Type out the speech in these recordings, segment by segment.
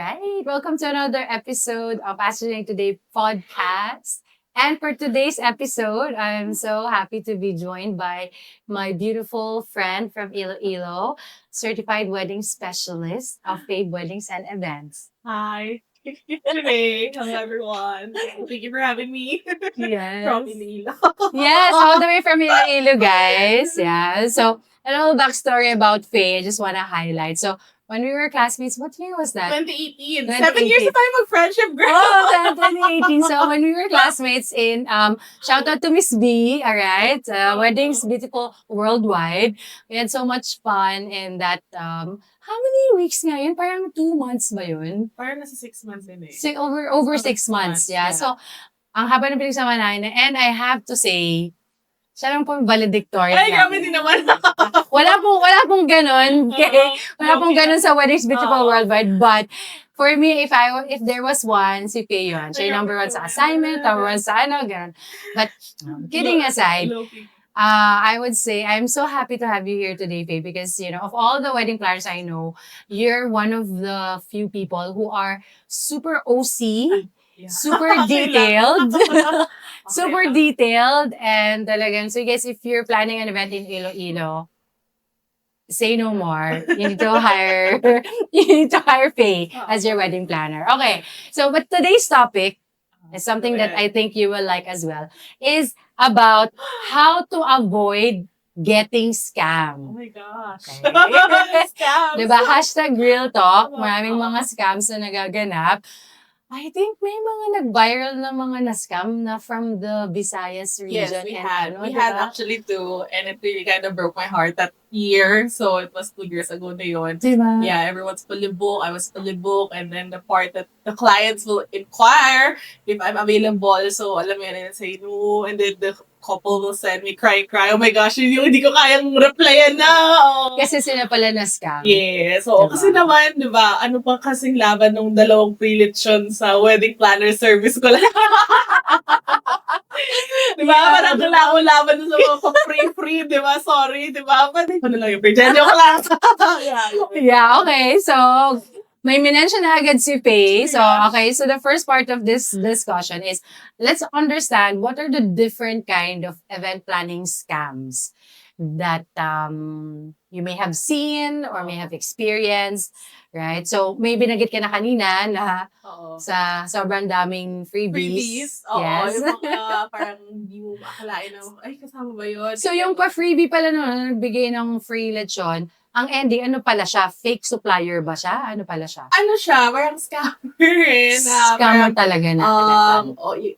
right. Welcome to another episode of Ask Jenné Today podcast. And for today's episode, I'm so happy to be joined by my beautiful friend from Iloilo, certified wedding specialist of Faybe Weddings and Events. Hi. Anyway, hello everyone. Thank you for having me. Yes. From Iloilo. Yes, all the way from Iloilo, guys. Yeah. So, a little backstory about Faye, I just want to highlight. So, when we were classmates, what year was that? 2018. 2018. 7 years na tayo mag-friendship, girl. Oh, 2018. So, when we were classmates in, shout out to Miss B, all right? Weddings Beautiful Worldwide. We had so much fun in that, how many weeks nga yun? Parang 2 months ba yun? Parang nasa 6 months din eh. Over 6 months, yeah. So, ang haba ng pinagsama namin. And I have to say, siya lang po yung valedictorian. Ay, grabe din naman. Wala pong ganun. Okay? Wala pong ganun sa Weddings Beautiful Worldwide. But, for me, if there was one, si Faye yun. Siya yung number 1 sa assignment, number 1 sa ganun. But, kidding aside, I would say I'm so happy to have you here today, Faye, because, of all the wedding planners I know, you're one of the few people who are super OC, Yeah. super detailed. Super detailed. And talagang, so guys, if you're planning an event in Iloilo, say no more. You need to hire Faye as your wedding planner. Okay. So, but today's topic is something that I think you will like as well, is about how to avoid getting Oh scammed. my gosh. Okay. Scams. Diba? Hashtag real talk. Maraming mga scams na nagaganap. I think may mga nag-viral na mga na-scam na from the Visayas region. Yes, we and had. ano, We diba? had actually two, and it really kind of broke my heart that year. So it was 2 years ago na yun. Diba? Yeah, everyone's fully booked. I was fully booked. And then the part that the clients will inquire if I'm available. So alam mo yun, and say no. And then the couple will send me cry. Oh my gosh, hindi ko kayang replyan na. Oh. Kasi sila pala na-scam. Yes. So, Diba? kasi naman, di ba, ano pa kasing laban ng dalawang pre-lechon sa wedding planner service ko lang. Di ba? Yeah. Parang laban sa mga free, di ba? Sorry, di ba? Ano lang yung pre-gen? Joke lang. Yeah, okay. So, may minention na agad si Faye. So, okay. So, the first part of this discussion is, let's understand what are the different kind of event planning scams that you may have seen or may have experienced, right? So, may binagit ka na kanina na Oo. sa sobrang daming freebies. Oo, Yes. yung mga parang hindi mo makakalain na, ay, kasama ba yun? So, yung pa-freebie pala nun, nagbigay ng free lechon, ang ending, ano pala siya? Fake supplier ba siya? Ano pala siya? Ano siya? Parang scammer eh. Na Scammer parang, talaga na.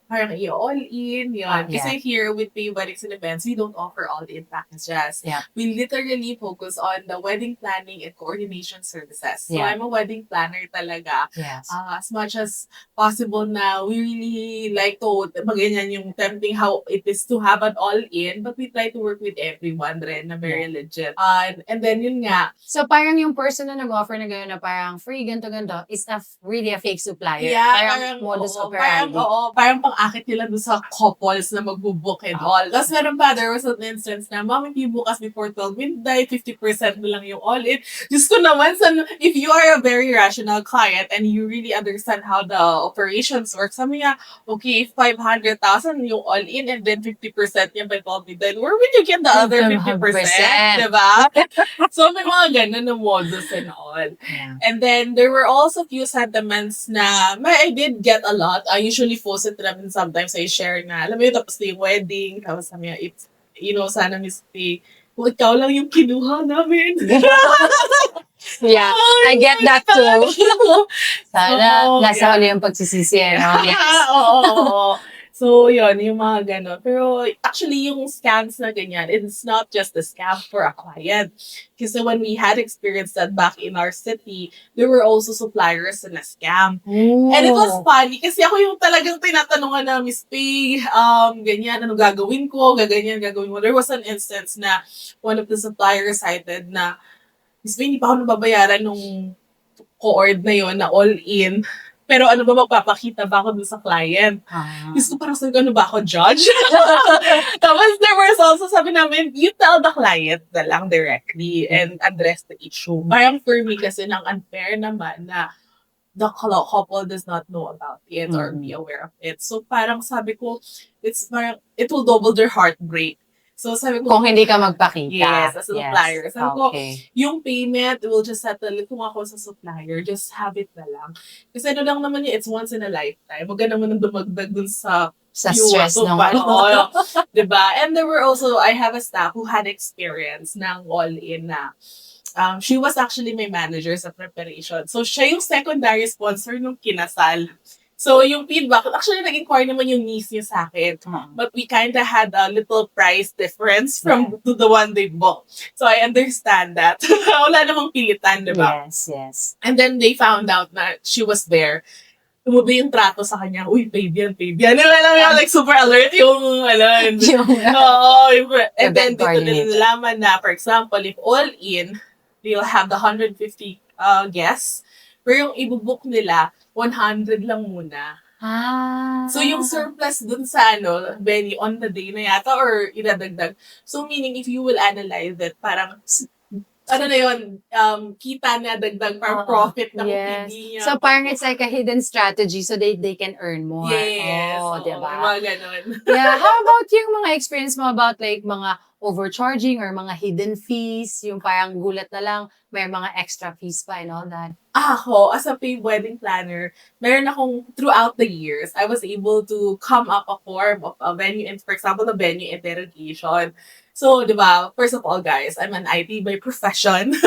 parang i-all-in, yun. Yeah. Kasi here with Faye Weddings and Events, we don't offer all-in packages. Yeah. We literally focus on the wedding planning and coordination services. So Yeah. I'm a wedding planner talaga. Yes. As much as possible na we really like to maganyan yung tempting how it is to have an all-in, but we try to work with everyone rin na very legit. And then yun nga, So, parang yung person na nag-offer na gano'n na parang free, ganto-ganto, is really a fake supplier. yeah, parang modus operandi. Parang pang-akit nila doon sa couples na magbubook and all. Tapos meron pa, there was an instance na, Mom, if you book us before 12 midnight, 50% na lang yung all-in. Just ko naman, if you are a very rational client and you really understand how the operations work, sabi niya, okay, if 500,000 yung all-in and then 50% niya by 12 midnight, where would you get the other 50%? 50%. Diba? So may mga ganun na modus and all. Yeah. And then, there were also few sentiments na, I did get a lot. I usually post it namin sometimes. I share na, alam mo yun, tapos na yung wedding. Tapos sabi niya, it's, sana Miss Faye, kung ikaw lang yung kinuha namin. Yeah, I get that too. Sana, So, nasa yeah. huli yung pagsisisi. No? Yes. Oo. So, yun, yung mga gano'n. Pero, actually, yung scams na ganyan, it's not just a scam for a client. Kasi when we had experienced that back in our city, there were also suppliers na scam. And it was funny kasi ako yung talagang tinatanungan na, Miss Faye, ganyan, ano gagawin ko, gagawin mo. There was an instance na one of the suppliers cited na, Miss Faye, hindi pa ako nababayaran nung co-ord na yon na all-in. Pero ano ba, magpapakita ba ako dun sa client? Gusto parang sabi ko, ano ba ako, judge? Tapos there was also, sabi namin, you tell the client na lang directly and address the issue. Parang for me kasi nang unfair naman na the couple does not know about it or be aware of it. So parang sabi ko, it will double their heartbreak. So sabi ko, Kung hindi ka magpakita. yes, as a supplier. Sabi ko, Okay. yung payment will just settle it kung ako sa supplier. Just have it na lang. Kasi ano lang naman yun, it's once in a lifetime. Huwag ka naman nang dumagdag dun sa Sa stress nung ano. Diba? And there were also, I have a staff who had experience ng all-in na she was actually my manager sa preparation. So, siya yung secondary sponsor nung kinasal. So, yung feedback, actually, nag-inquire naman yung niece niya sa akin. But we kinda had a little price difference from to the one they booked. So, I understand that. Wala namang pilitan, di ba? Yes. And then, they found out na she was there. Tumubi yung trato sa kanya, uy, paid yan. Ano lang, like, super alert yung, and then, dito din nalaman na, for example, if all in, they'll have the 150 guests. Pero yung ibubook nila, 100 lang muna. So, yung surplus dun sa, venue on the day na yata or idadagdag. So, meaning, if you will analyze it, parang, kita na dagdag para profit ng hindi niya. So, parang it's like a hidden strategy so they can earn more. Yes. Diba? Mga ganun. Yeah. How about yung mga experience mo about like mga overcharging or mga hidden fees? Yung parang gulat na lang, may mga extra fees pa and all that. Ako, as a paid wedding planner, meron akong, throughout the years, I was able to come up a form of a venue, for example, the venue interrogation. So, di ba, first of all, guys, I'm an IT by profession.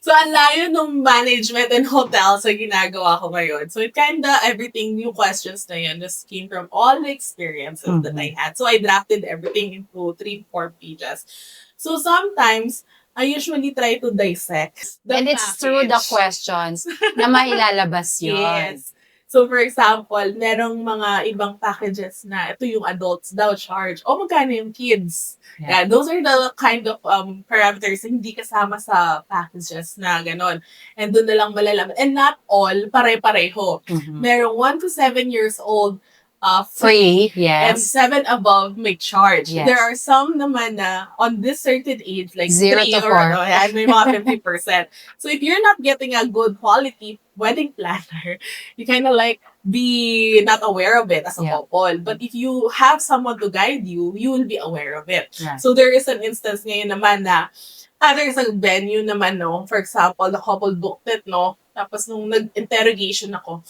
So, ang layo ng management and hotels sa ginagawa ko ngayon. So, it kinda, everything, yung questions na yun, just came from all the experiences that I had. So, I drafted everything into 3-4 pages. So, sometimes, I usually try to dissect the And it's through the questions na mailalabas yun. Yes. So, for example, merong mga ibang packages na ito yung adults daw charge. O magkano yung kids? Yeah, those are the kind of parameters na hindi kasama sa packages na ganon. And doon na lang malalaman. And not all pare-pareho. Merong 1 to 7 years old free, yes. And 7 above may charge. Yes. There are some naman na on this certain age, like 0 3 to 4. or may mga 50%. So if you're not getting a good quality wedding planner, you kind of like be not aware of it as a couple. But if you have someone to guide you, you will be aware of it. Right. So there is an instance ngayon naman na there's a venue naman, for example, the couple booked it, tapos nung nag-interrogation ako,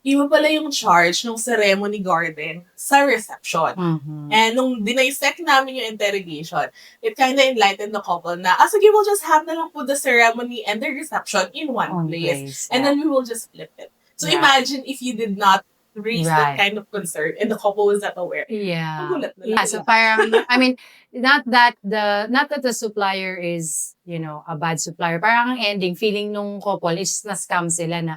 iba pala yung charge ng ceremony garden sa reception. And nung dissect namin yung interrogation, it kind of enlightened the couple na, sige, we'll just have na lang po the ceremony and the reception in one place. And then we will just flip it. So imagine if you did not raise that kind of concern and the couple was not aware. Yeah. Magulat na lang. So parang, I mean, not that the supplier is, a bad supplier. Parang ang ending, feeling nung couple is na-scam sila na,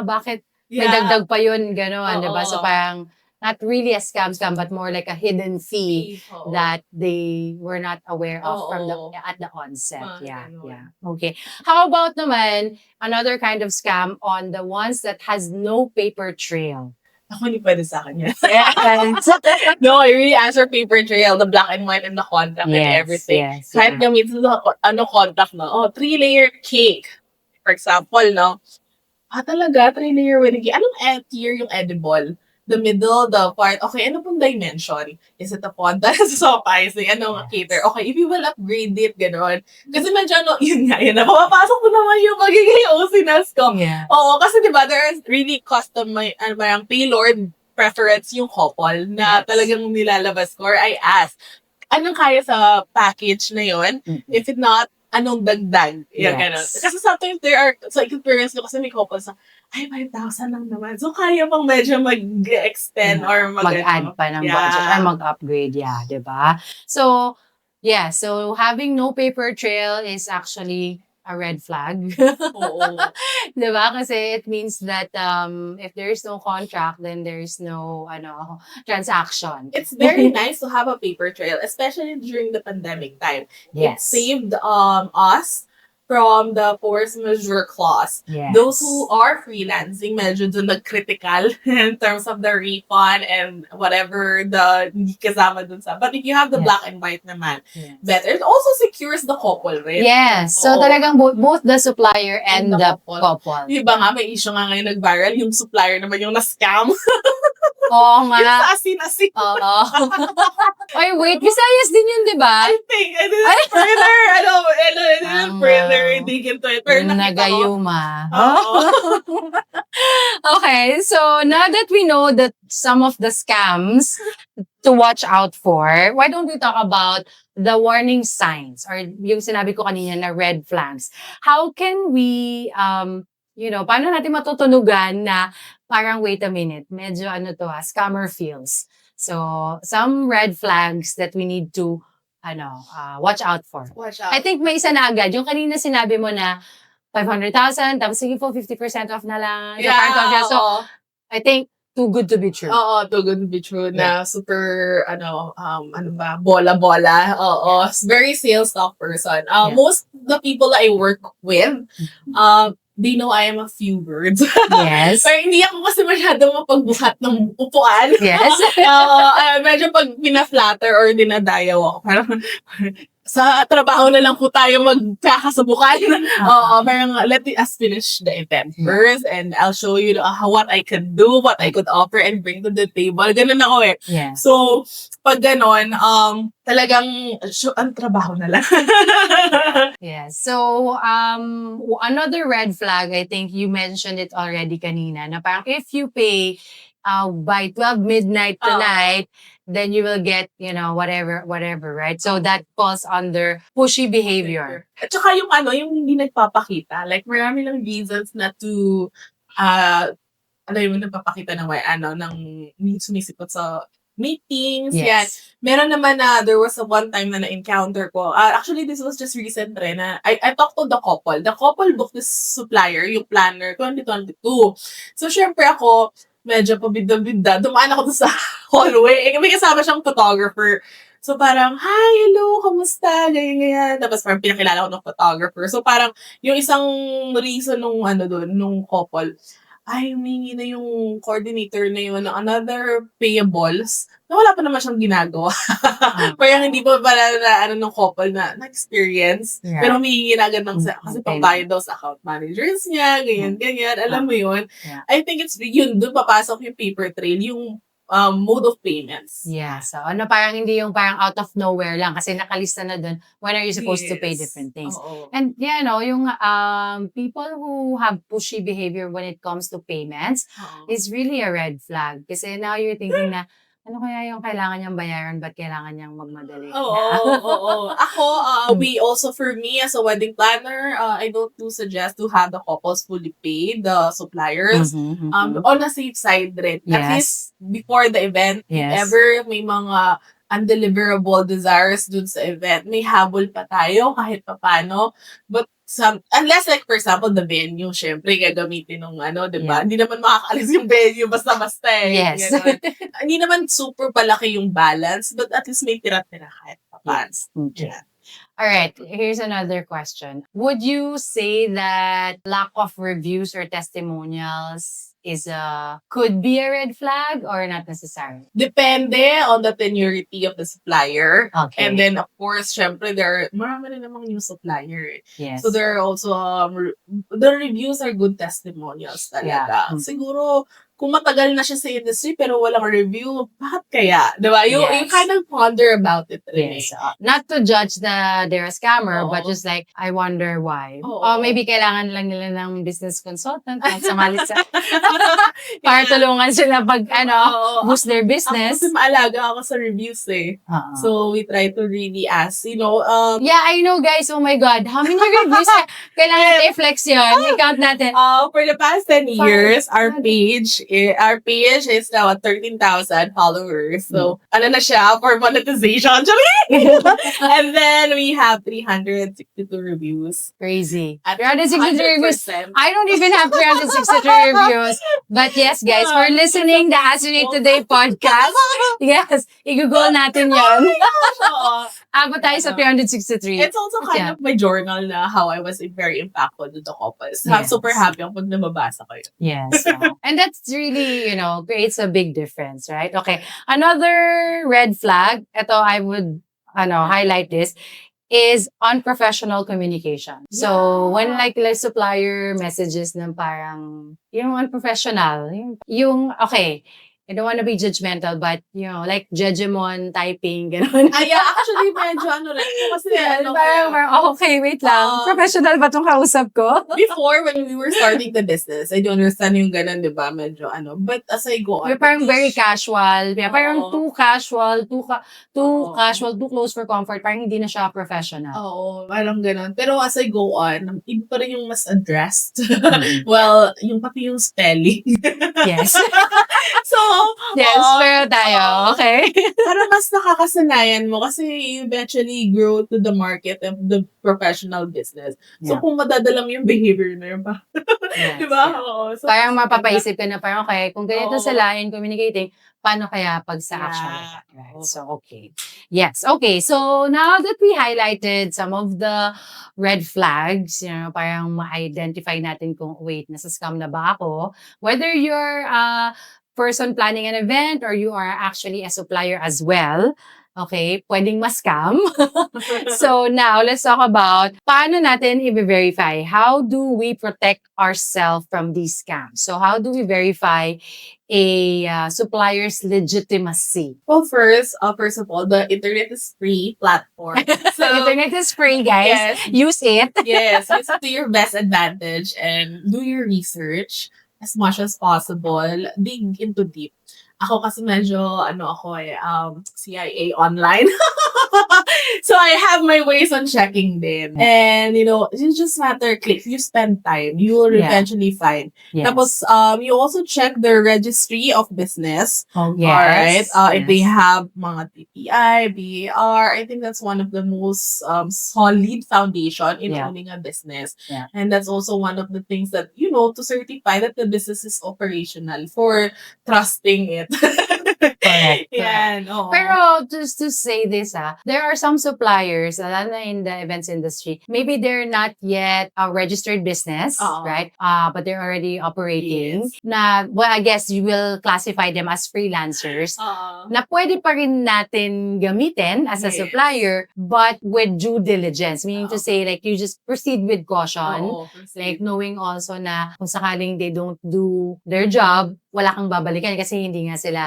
bakit may dagdag pa yun, gano'n, diba? So parang, not really a scam, but more like a hidden fee that they were not aware of at the onset. Yeah. Okay. How about naman, another kind of scam on the ones that has no paper trail? Ako, hindi pwede sa akin yan. No, I really answer paper trail, the black and white and the contract and everything. Kahit gamitin contract 3-layer cake. For example, talaga, 3-layer wedding cake. Anong tier yung edible? The middle, the part. Okay, ano pong dimension? Is it a fondant? Anong cater? Okay, if you will upgrade it, gano'n. Kasi medyo, yun na, mapapasok ko naman yung magiging OCNAS ko. Oo, kasi diba, there is really custom, parang tailored preference yung couple na talagang nilalabas ko. Or I ask, anong kaya sa package na yun? If it not, anong dagdag? Ganun. Kasi sometimes there are, so experience ko kasi may couples na, 5,000 lang naman. So, kaya pang medyo mag-extend or mag-add pa ng budget or mag-upgrade, diba? So, so having no paper trail is actually a red flag. Diba? Kasi it means that if there is no contract, then there is no transaction. It's very nice to have a paper trail, especially during the pandemic time. It saved us from the force majeure clause. Yes. Those who are freelancing, medyo dun nag-critical in terms of the refund and whatever the hindi kasama dun sa. But if you have the Yes. black and white naman, Yes. better. It also secures the couple, right? Yes. So Oo. talagang both the supplier and the couple. Yung iba nga, may issue nga ngayon nag-viral, yung supplier naman yung na-scam. Oo Yung nga. sa asin-asin. Oo. Ay, wait. Visayas din yun, di ba? I think, and then further, further dig into it. Pero nakita ko, Nagayuma. oo. Okay, so now that we know that some of the scams to watch out for, why don't we talk about the warning signs or yung sinabi ko kanina na red flags? How can we, paano natin matutunugan na parang wait a minute, medyo scammer feels. So, some red flags that we need to watch out for. Watch out. I think may isa na agad. Yung kanina sinabi mo na 500,000, tapos sige po, 50% off na lang. Yeah, So, I think, too good to be true. Oo, too good to be true na super, bola-bola. Oo, very sales talk person. Most of the people I work with, they know I am a few words. Yes. Pero hindi ako kasi masyado mapagbuhat ng upuan. Yes. Medyo pag pina-flatter or dinadayaw ako, parang sa trabaho na lang po tayo magkakasubukan. Parang let us finish the event first and I'll show you what I can do, what I could offer and bring to the table. Ganun ako eh. Yeah. So, pag ganon, talagang ang trabaho na lang. Yes. So, another red flag, I think you mentioned it already kanina, na parang if you pay by 12 midnight tonight, then you will get, whatever, right? So that falls under pushy behavior. At saka yung hindi nagpapakita. Like, marami lang reasons na to, yung nagpapakita ng hindi sumisipot sa meetings, Yes. yan. Meron naman na, there was a one time na na-encounter ko. Actually, this was just recent rin na I talked to the couple. The couple booked this supplier, yung planner, 2022. So, syempre ako, medyo pabida-bida. Dumaan ako sa hallway. May kasama siyang photographer. So, parang, hi, hello, kamusta? Ganyan. Tapos, parang pinakilala ko ng photographer. So, parang, yung isang reason nung couple, ay, humingi na yung coordinator na yun ng another payables na wala pa naman siyang ginagawa. Parang hindi pa pala ng couple na experience. Yeah. Pero humingi na agad kasi pambayad daw sa account managers niya, ganyan. Alam mo yun? Yeah. I think it's yun, doon papasok yung paper trail, yung mode of payments. Yeah. So, parang hindi yung parang out of nowhere lang kasi nakalista na dun when are you supposed to pay different things. Oo. And, yung people who have pushy behavior when it comes to payments is really a red flag. Kasi now you're thinking na, ano kaya yung kailangan niyang bayaran, ba't kailangan niyang magmadali? Oo. Ako, we also, for me, as a wedding planner, I don't suggest to have the couples fully pay the suppliers. On a safe side rin. Yes. At least, before the event, if ever may mga undeliverable desires dun sa event, may habol pa tayo kahit papano. But unless like for example the venue, syempre gagamitin ng diba? Hindi naman makakaalis yung venue basta-basta eh. Yes. Hindi naman super palaki yung balance, but at least may tira-tira kahit papano. Okay. All right, here's another question. Would you say that lack of reviews or testimonials could be a red flag or not necessarily? Depende on the tenuity of the supplier. Okay. And then, of course, syempre, marami rin namang new supplier. Yes. So, there are also, the reviews are good testimonials talaga. Yeah. Siguro, kung matagal na siya sa industry pero walang review, bakit kaya? Diba? You kind of ponder about it rin. Yes. Not to judge they're a scammer, but just like, I wonder why. Or maybe kailangan lang nila ng business consultant at sumali sa para tulungan sila pag boost their business. Kasi maalaga ako sa reviews eh. So, we try to really ask, yeah, I know guys, oh my God, how many reviews kailangan natin i-flex yun? I-count natin. For the past 10 years, our page is now at 13,000 followers. So, na siya for monetization. And then, we have 362 reviews. Crazy. At 362 reviews. 100%. I don't even have 363 reviews. But yes, guys, for listening the Ask Jenné Today podcast, yes, i-google natin yun. Abot tayo sa 363. It's also kind of my journal na how I was very impactful to the couples. I'm Yes. super happy ako pag nababasa ko yun. Yes. And that's really, creates a big difference, right? Okay. Another red flag, ito I would highlight this, is unprofessional communication. So, when like supplier messages ng parang, yung unprofessional, okay, I don't want to be judgmental, but, like, Judgemon typing, gano'n. Ay, actually, medyo rin. Kasi, parang, okay, wait lang. Professional ba itong kausap ko? Before, when we were starting the business, I do understand yung gano'n, di ba? Medyo, But as I go on. Parang very casual. Parang too casual, too casual, too close for comfort. Parang hindi na siya professional. Oo, parang gano'n. Pero as I go on, iba pa rin yung mas addressed. Well, pati yung spelling. Yes. So, yes, pero tayo, okay? Para mas nakakasanayan mo kasi you eventually grow to the market of the professional business. So, kung madadala mo yung behavior na yun pa. Yes, diba? Oo. So, parang mapapaisip ka na parang, okay, kung ganito sila in communicating, paano kaya pag sa action? Right? So, okay. Yes, okay. So, now that we highlighted some of the red flags, parang ma-identify natin kung, wait, nasa scam na ba ako? Whether you're person planning an event or you are actually a supplier as well, okay, pwedeng ma-scam. So now, let's talk about paano natin i-verify. How do we protect ourselves from these scams? So how do we verify a supplier's legitimacy? Well, first of all, the internet is free platform. So, internet is free, guys. Yes. Use it. Yes, use it to your best advantage and do your research as much as possible. Dig into deep. Ako kasi medyo, CIA online. So I have my ways on checking din. And, it's just matter, click. You spend time, you will eventually find. Yes. Tapos, you also check the registry of business. Oh, yes. Alright? If they have mga TPI, BAR, I think that's one of the most solid foundation in owning a business. Yeah. And that's also one of the things that, to certify that the business is operational for trusting it. Correct. Yan. Pero just to say this, there are some suppliers, lalo na in the events industry, maybe they're not yet a registered business, right? But they're already operating. Yes. Well, I guess you will classify them as freelancers. Na pwede pa rin natin gamitin as a supplier, but with due diligence. Meaning to say, like, you just proceed with caution. Like, knowing also na kung sakaling they don't do their job, wala kang babalikan kasi hindi nga sila,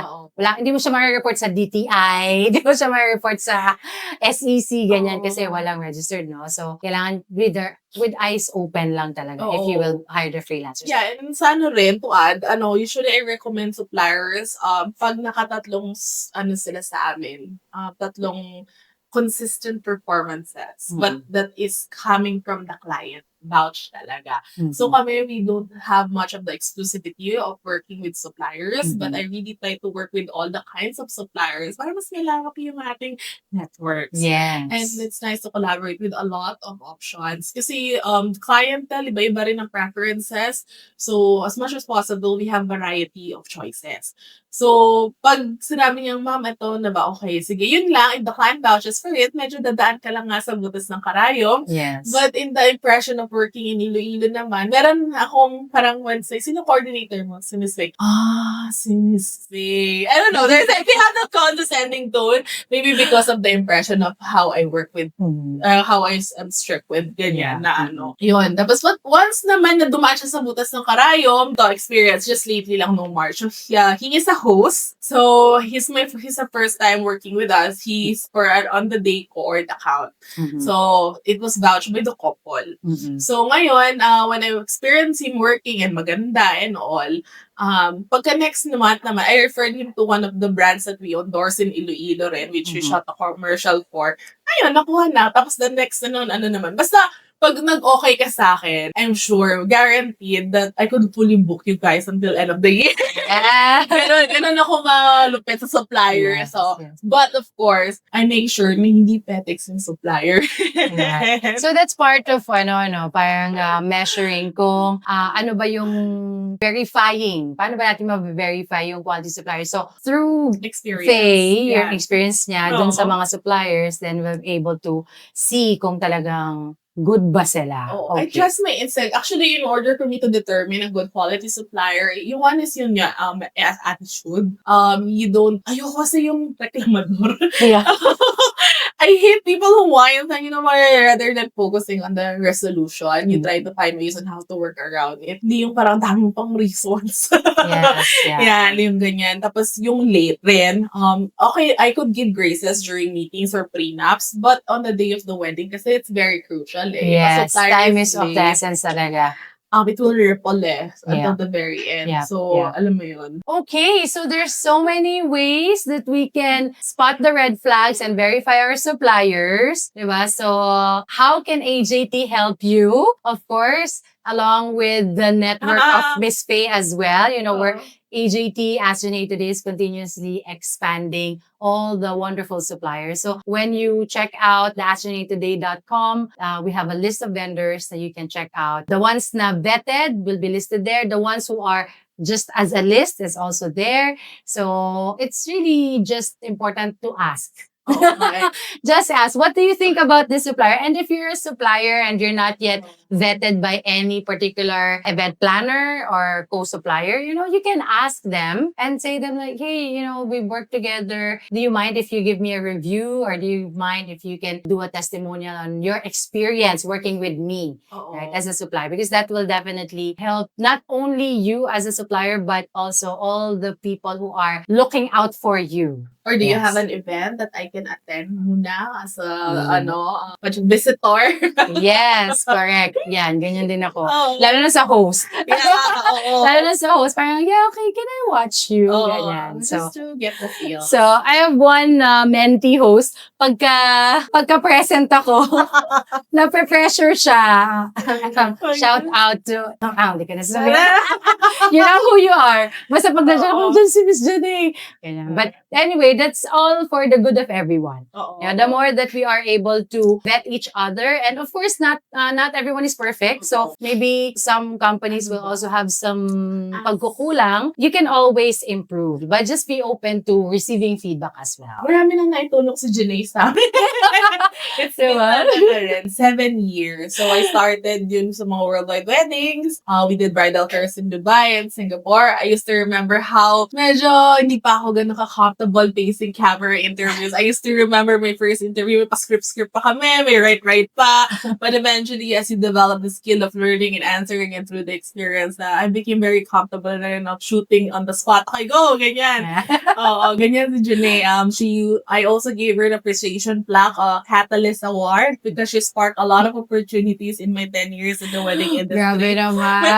hindi mo siya ma-report sa DTI, hindi mo siya ma-report sa SEC, ganyan, kasi walang registered, no? So, kailangan with eyes open lang talaga if you will hire the freelancers. Yeah, and sa rin, to add, usually I recommend suppliers, pag nakatatlong, sila sa amin, tatlong consistent performances, but that is coming from the client. Vouch talaga. So kami, we don't have much of the exclusivity of working with suppliers, but I really try to work with all the kinds of suppliers para mas malawak yung ating networks. Yes. And it's nice to collaborate with a lot of options. Kasi clientele, iba-iba rin ang preferences. So as much as possible, we have variety of choices. So pag sinabi niyang, ma'am, ito na ba, okay, sige, yun lang, if the client vouches for it, medyo dadaan ka lang nga sa butas ng karayom. Yes. But in the impression of working in Iloilo naman, meron akong parang Wednesday, sino coordinator mo? Si Miss Faye. Si Miss Faye. I don't know, we have that condescending tone, maybe because of the impression of how I work with, how I am strict with ganyan na Yun. Tapos once naman na dumaan siya sa butas ng karayom, the experience just lately lang no March. Yeah, he is a host. So, he's the first time working with us. He's on the day cohort account. So, it was vouched by the couple. So, ngayon, when I experienced him working and maganda and all, pagka next month naman, I referred him to one of the brands that we endorse in Iloilo rin, which we shot a commercial for. Ayun, nakuha na. Tapos the next naman. Basta, pag nag-okay ka sa akin, I'm sure, guaranteed that I could fully book you guys until end of the year. Yeah. Ganun ako malupit sa supplier. Yes, So, yes. but of course, I make sure na hindi petics yung supplier. Right. So that's part of parang measuring kung ano ba yung verifying. Paano ba natin ma-verify yung quality supplier? So through Experience. Faye, Yeah. yung experience niya dun sa Oo. mga suppliers, then we're able to see kung talagang good ba sila. Oh, I trust my instinct. Actually, in order for me to determine a good quality supplier, yung one is yun nga, attitude. You don't, ayoko kasi yung reklamador. Yeah. I hate people who whine and, rather than focusing on the resolution, you try to find ways on how to work around it. Hindi yung parang dami pang reasons. Yes, yeah. Yan, yung ganyan. Tapos yung late rin, okay, I could give graces during meetings or prenups, but on the day of the wedding, kasi it's very crucial eh. Yes, Supplier time is of the late, essence talaga. it will ripple until Yeah. the very end. Yeah, So, yeah. alam mo yun. Okay, so there's so many ways that we can spot the red flags and verify our suppliers, diba? So, how can AJT help you? Of course, along with the network of Miss Faye as well. Where AJT, Ask Jenné Today, is continuously expanding all the wonderful suppliers. So when you check out the askjennétoday.com, we have a list of vendors that you can check out. The ones na vetted will be listed there. The ones who are just as a list is also there. So it's really just important to ask. Okay. Just ask, what do you think about this supplier? And if you're a supplier and you're not yet vetted by any particular event planner or co-supplier, you can ask them and say them like, hey, we've worked together. Do you mind if you give me a review, or do you mind if you can do a testimonial on your experience working with me, right, as a supplier? Because that will definitely help not only you as a supplier, but also all the people who are looking out for you. Or do you Yes. have an event that I can attend muna as a, visitor? Yes, correct. Yan, ganyan din ako. Oo. Lalo na sa host. Yeah, oo. Lalo na sa host, parang, yeah, okay, can I watch you? Oo, Ganyan. So, just to get the feel. so, I have one mentee host. Pagka-present ako, nape-pressure siya. Shout out to, hindi ka na sasabihin. You know who you are. Basta pag nandiyan ako, dyan si Miss Jenné. Ganyan. But anyway, that's all for the good of everyone. Yeah, the more that we are able to vet each other, and of course, not everyone is perfect. So maybe some companies will also have some pagkukulang. You can always improve, but just be open to receiving feedback as well. Marami nang naitulong si Jenné sa amin. It's been Diba? 7 years. So I started yun sa mga worldwide weddings. We did bridal fairs in Dubai and Singapore. I used to remember how medyo hindi pa ako ganun ka-comfortable facing camera interviews. I used to remember my first interview, may pa-script pa kami, may write pa. But eventually, as you develop the skill of learning and answering it through the experience, I became very comfortable na rin of shooting on the spot. Okay, go! Ganyan. Oo, ganyan si Jenné. I also gave her an appreciation plaque, Catalyst Award, because she sparked a lot of opportunities in my 10 years in the wedding industry. Grabe naman. May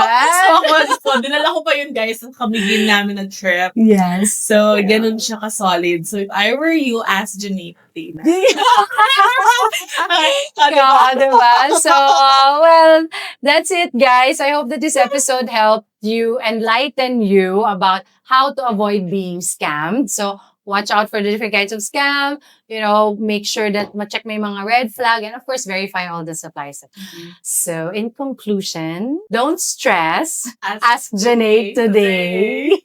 so, dinala ko pa yun, guys, ang kamigin namin ng trip. Yes. So, ganun siya ka-solid. So, if I were you, ask Jenné Today na. Diba? So, well, that's it, guys. I hope that this episode helped you, enlighten you about how to avoid being scammed. So, watch out for the different kinds of scam. Make sure that ma-check may mga red flag, and of course, verify all the supplies. So, in conclusion, don't stress. Ask Jenné today.